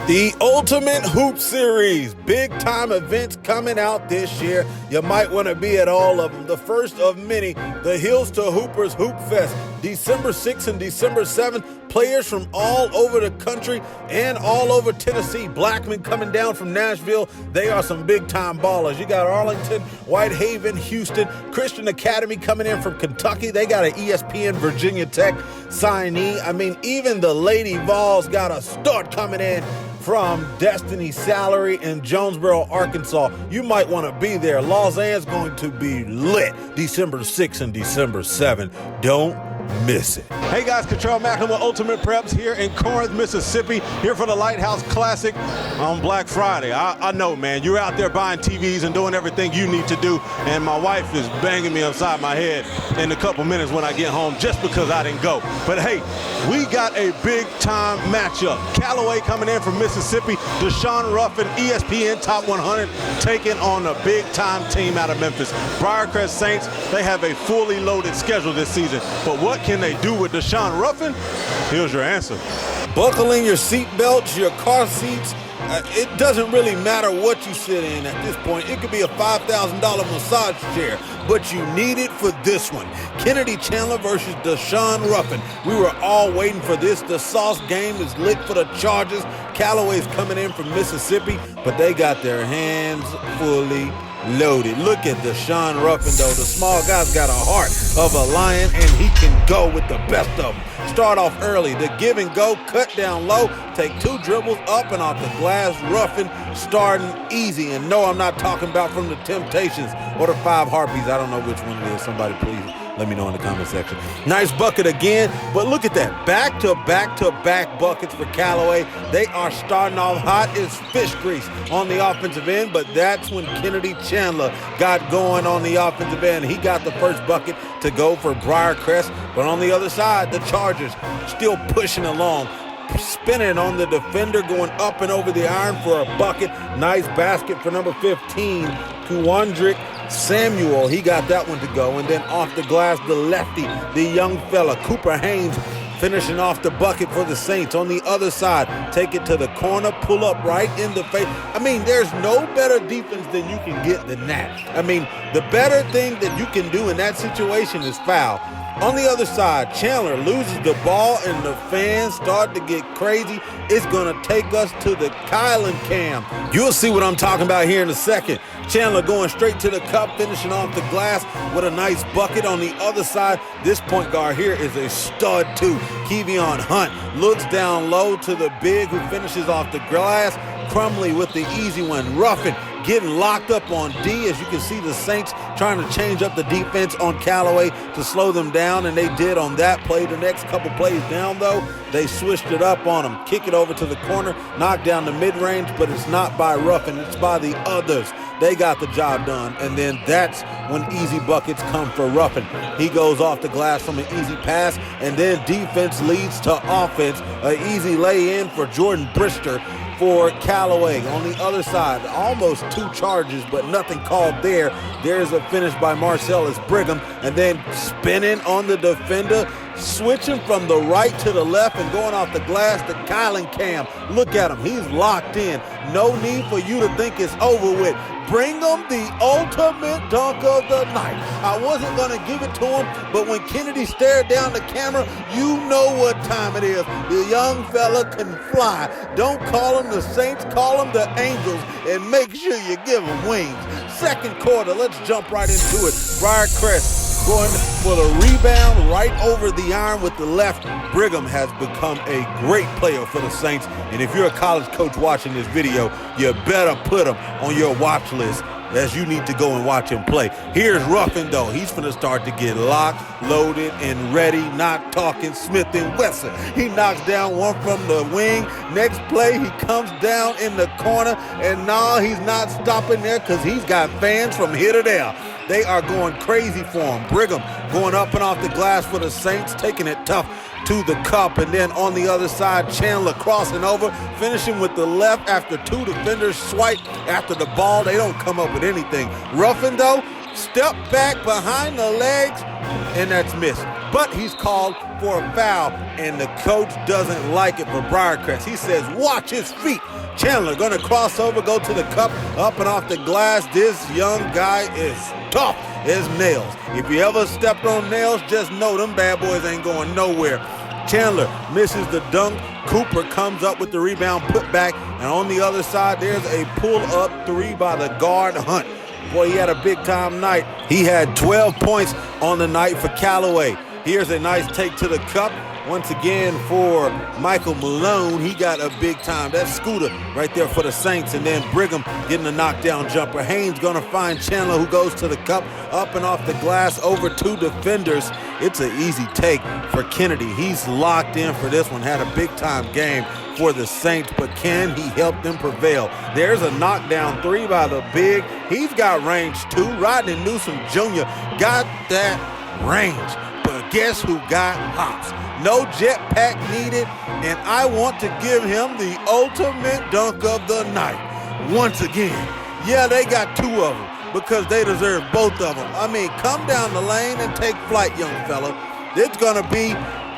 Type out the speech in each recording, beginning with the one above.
The Ultimate Hoop Series, big-time events coming out this year. You might want to be at all of them. The first of many, the Hills to Hoopers Hoop Fest, December 6th and December 7th. Players from all over the country and all over Tennessee. Blackman coming down from Nashville. They are some big-time ballers. You got Arlington, Whitehaven, Houston, Christian Academy coming in from Kentucky. They got an ESPN Virginia Tech signee. I mean, even the Lady Vols got a stud coming in from Destiny Salary in Jonesboro, Arkansas. You might want to be there. Lausanne's going to be lit December 6th and December 7th. Don't miss it. Hey guys, Control Macklin with Ultimate Preps here in Corinth, Mississippi, here for the Lighthouse Classic on Black Friday. I know, man, you're out there buying TVs and doing everything you need to do, and my wife is banging me upside my head in a couple minutes when I get home just because I didn't go. But hey, we got a big-time matchup. Callaway coming in from Mississippi, Daeshun Ruffin, ESPN Top 100, taking on a big-time team out of Memphis. Briarcrest Saints, they have a fully loaded schedule this season, but what can they do with Daeshun Ruffin? Here's your answer. Buckling your seat belts, your car seats. It doesn't really matter what you sit in at this point. It could be a $5,000 massage chair, but you need it for this one. Kennedy Chandler versus Daeshun Ruffin. We were all waiting for this. The Sauce game is lit for the Chargers. Callaway's coming in from Mississippi, but they got their hands fully loaded. Look at Daeshun Ruffin, though. The small guy's got a heart of a lion, and he can go with the best of them. Start off early. The give and go, cut down low, take two dribbles up and off the glass. Ruffin starting easy. And no, I'm not talking about from the Temptations or the Five Harpies. I don't know which one it is. Somebody please let me know in the comment section. Nice bucket again, but look at that. Back-to-back buckets for Callaway. They are starting off hot. It's fish grease on the offensive end, but that's when Kennedy Chandler got going on the offensive end. He got the first bucket to go for Briarcrest, but on the other side, the Chargers still pushing along. Spinning on the defender, going up and over the iron for a bucket. Nice basket for number 15, Kuwandrick Samuel. He got that one to go. And then off the glass, the lefty, the young fella, Cooper Haynes, finishing off the bucket for the Saints. On the other side, take it to the corner, pull up right in the face. I mean, there's no better defense than you can get than that. I mean, the better thing that you can do in that situation is foul. On the other side, Chandler loses the ball and the fans start to get crazy. It's going to take us to the Kylan cam. You'll see what I'm talking about here in a second. Chandler going straight to the cup, finishing off the glass with a nice bucket. On the other side, this point guard here is a stud too. Kevion Hunt looks down low to the big who finishes off the glass. Crumley with the easy one. Ruffin getting locked up on D. As you can see, the Saints trying to change up the defense on Callaway to slow them down, and they did on that play. The next couple plays down, though, they switched it up on them. Kick it over to the corner, knock down the mid-range, but it's not by Ruffin, it's by the others. They got the job done, and then that's when easy buckets come for Ruffin. He goes off the glass from an easy pass, and then defense leads to offense. An easy lay-in for Jordan Brister for Callaway. On the other side, almost two charges, but nothing called there. There's a finish by Marcellus Brigham, and then spinning on the defender, switching from the right to the left and going off the glass to Kylan Cam. Look at him. He's locked in. No need for you to think it's over with. Bring him the ultimate dunk of the night. I wasn't going to give it to him, but when Kennedy stared down the camera, you know what time it is. The young fella can fly. Don't call him the Saints, call him the Angels, and make sure you give him wings. Second quarter, let's jump right into it. Briarcrest going for the rebound right over the iron with the left. Brigham has become a great player for the Saints, and if you're a college coach watching this video, you better put him on your watch list, as you need to go and watch him play. Here's Ruffin, though. He's going to start to get locked, loaded, and ready. Not talking Smith and Wesson. He knocks down one from the wing. Next play, he comes down in the corner, and no, he's not stopping there because he's got fans from here to there. They are going crazy for him. Brigham going up and off the glass for the Saints, taking it tough to the cup. And then on the other side, Chandler crossing over, finishing with the left after two defenders swipe after the ball. They don't come up with anything. Ruffin, though, step back behind the legs, and that's missed. but he's called for a foul, and the coach doesn't like it for Briarcrest. He says, watch his feet. Chandler gonna cross over, go to the cup, up and off the glass. This young guy is tough as nails. If you ever stepped on nails, just know them bad boys ain't going nowhere. Chandler misses the dunk. Cooper comes up with the rebound, put back, and on the other side, there's a pull-up three by the guard, Hunt. Boy, he had a big-time night. He had 12 points on the night for Callaway. Here's a nice take to the cup. Once again for Michael Malone, he got a big time. That's Scooter right there for the Saints, and then Brigham getting a knockdown jumper. Haynes gonna find Chandler, who goes to the cup, up and off the glass, over two defenders. It's an easy take for Kennedy. He's locked in for this one, had a big time game for the Saints, but can he help them prevail? There's a knockdown three by the big. He's got range too. Rodney Newsom Jr. got that range, but guess who got hops? No jetpack needed, and I want to give him the ultimate dunk of the night. Once again, yeah, they got two of them because they deserve both of them. I mean, come down the lane and take flight, young fella. It's going to be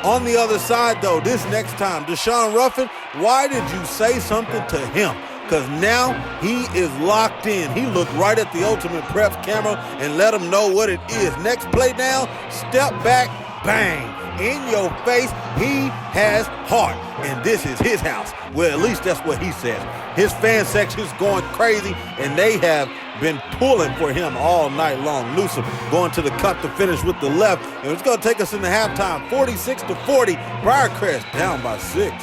on the other side, though, this next time. Daeshun Ruffin, why did you say something to him? Because now he is locked in. He looked right at the Ultimate Preps camera and let him know what it is. Next play down, step back, bang. In your face, he has heart, and this is his house. Well, at least that's what he says. His fan section's going crazy, and they have been pulling for him all night long. Newsom going to the cup to finish with the left, and it's going to take us into halftime, 46-40. Briarcrest down by 6.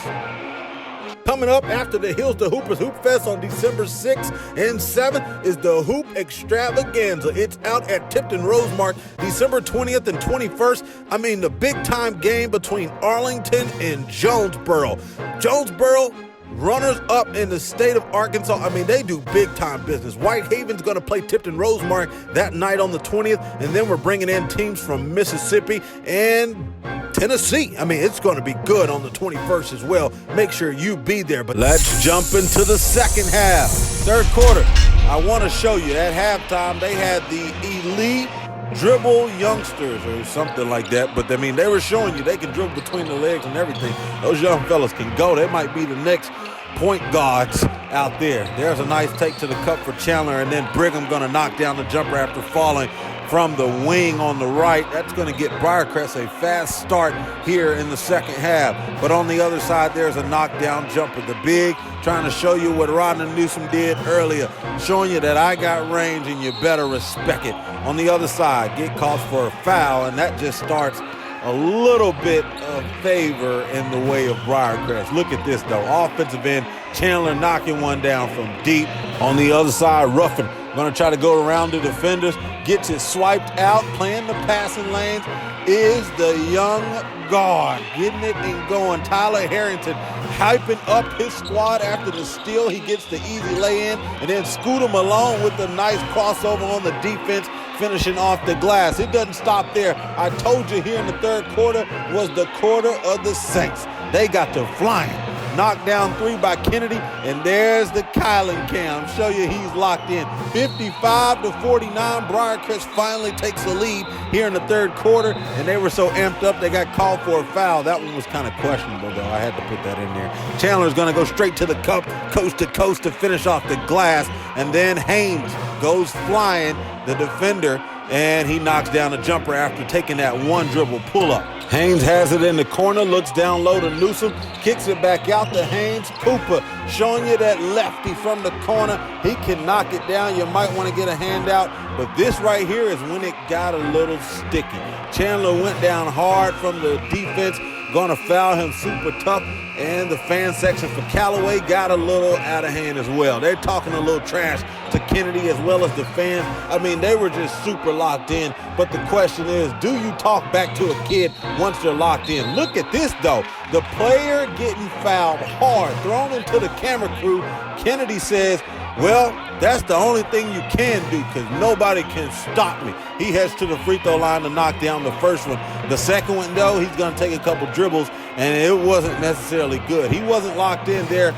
Coming up after the Hills to Hoopers Hoop Fest on December 6th and 7th is the Hoop Extravaganza. It's out at Tipton Rosemark, December 20th and 21st. I mean, the big-time game between Arlington and Jonesboro. Jonesboro, runners-up in the state of Arkansas. I mean, they do big-time business. Whitehaven's going to play Tipton Rosemark that night on the 20th, and then we're bringing in teams from Mississippi and Tennessee. I mean, it's going to be good on the 21st as well. Make sure you be there. But let's jump into the second half. Third quarter, I want to show you at halftime they had the elite dribble youngsters or something like that. But, I mean, they were showing you they can dribble between the legs and everything. Those young fellas can go. They might be the next point guards out there. There's a nice take to the cup for Chandler, and then Brigham going to knock down the jumper after falling from the wing on the right. That's going to get Briarcrest a fast start here in the second half. But on the other side, there's a knockdown jumper. The big trying to show you what Rodney Newsom did earlier, showing you that I got range and you better respect it. On the other side, get called for a foul, and that just starts a little bit of favor in the way of Briarcrest. Look at this, though. Offensive end, Chandler knocking one down from deep. On the other side, Ruffin going to try to go around the defenders, gets it swiped out, playing the passing lanes is the young guard, getting it and going. Tyler Harrington hyping up his squad after the steal. He gets the easy lay-in, and then Scooter Malone with the nice crossover on the defense, finishing off the glass. It doesn't stop there. I told you here in the third quarter was the quarter of the Saints. They got to flying. Knockdown three by Kennedy, and there's the Kylan cam. Show you he's locked in. 55-49, Briarcrest finally takes the lead here in the third quarter, and they were so amped up they got called for a foul. That one was kind of questionable, though. I had to put that in there. Chandler's going to go straight to the cup, coast to coast to finish off the glass, and then Haynes goes flying, the defender, and he knocks down a jumper after taking that one dribble pull-up. Haynes has it in the corner, looks down low to Newsom, kicks it back out to Haynes. Cooper showing you that lefty from the corner. He can knock it down. You might want to get a handout, but this right here is when it got a little sticky. Chandler went down hard from the defense, going to foul him super tough, and the fan section for Callaway got a little out of hand as well. They're talking a little trash to Kennedy as well as the fans. I mean, they were just super locked in, but the question is, do you talk back to a kid once they're locked in? Look at this, though. The player getting fouled hard, thrown into the camera crew. Kennedy says, well, that's the only thing you can do because nobody can stop me. He heads to the free throw line to knock down the first one. The second one, though, he's going to take a couple dribbles, and it wasn't necessarily good. He wasn't locked in there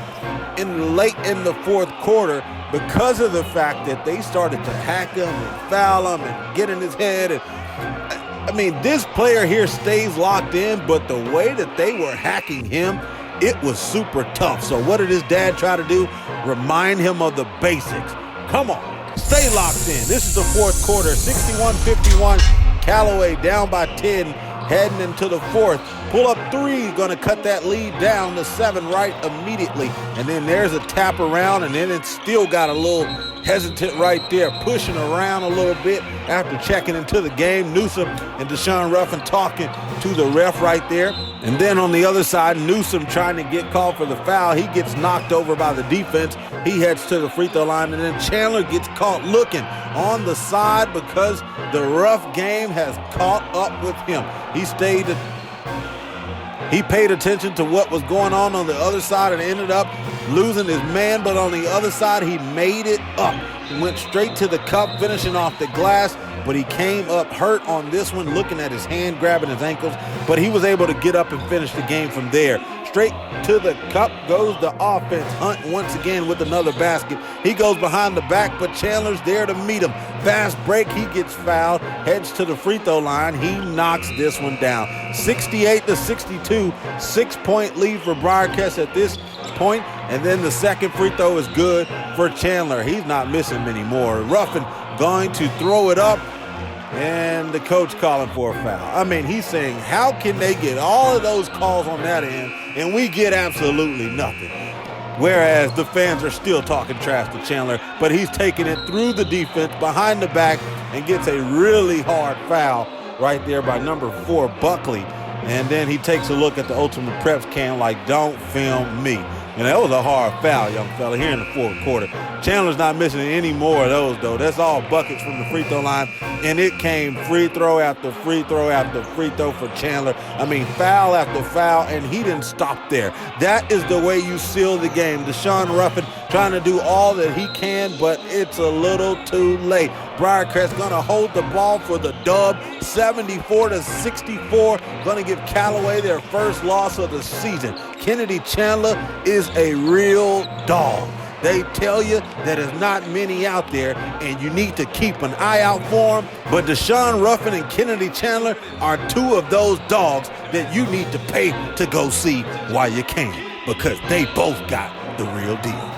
late in the fourth quarter because of the fact that they started to hack him and foul him and get in his head. And I mean, this player here stays locked in, but the way that they were hacking him, it was super tough. So what did his dad try to do? Remind him of the basics. Come on, stay locked in. This is the fourth quarter, 61-51. Callaway down by 10, heading into the fourth. Pull up three, gonna cut that lead down to 7 right immediately. And then there's a tap around, and then it's still got a little hesitant right there, pushing around a little bit after checking into the game. Newsom and Daeshun Ruffin talking to the ref right there. And then on the other side, Newsom trying to get called for the foul. He gets knocked over by the defense. He heads to the free throw line, and then Chandler gets caught looking on the side because the rough game has caught up with him. He paid attention to what was going on the other side and ended up losing his man, but on the other side, he made it up. He went straight to the cup, finishing off the glass, but he came up hurt on this one, looking at his hand, grabbing his ankles, but he was able to get up and finish the game from there. Straight to the cup goes the offense. Hunt once again with another basket. He goes behind the back, but Chandler's there to meet him. Fast break, he gets fouled, heads to the free throw line. He knocks this one down. 68-62, 6-point lead for Briarcrest at this point, and then the second free throw is good for Chandler. He's not missing many more. Ruffin going to throw it up, and the coach calling for a foul. I mean, he's saying, how can they get all of those calls on that end and we get absolutely nothing? Whereas the fans are still talking trash to Chandler, but he's taking it through the defense, behind the back, and gets a really hard foul right there by number 4, Buckley. And then he takes a look at the Ultimate Preps cam like, don't film me. And that was a hard foul, young fella, here in the fourth quarter. Chandler's not missing any more of those, though. That's all buckets from the free throw line. And it came free throw after free throw after free throw for Chandler. I mean, foul after foul, and he didn't stop there. That is the way you seal the game. Daeshun Ruffin trying to do all that he can, but it's a little too late. Briarcrest going to hold the ball for the dub, 74-64. Going to give Callaway their first loss of the season. Kennedy Chandler is a real dog. They tell you that there's not many out there, and you need to keep an eye out for them. But Daeshun Ruffin and Kennedy Chandler are two of those dogs that you need to pay to go see while you can, because they both got the real deal.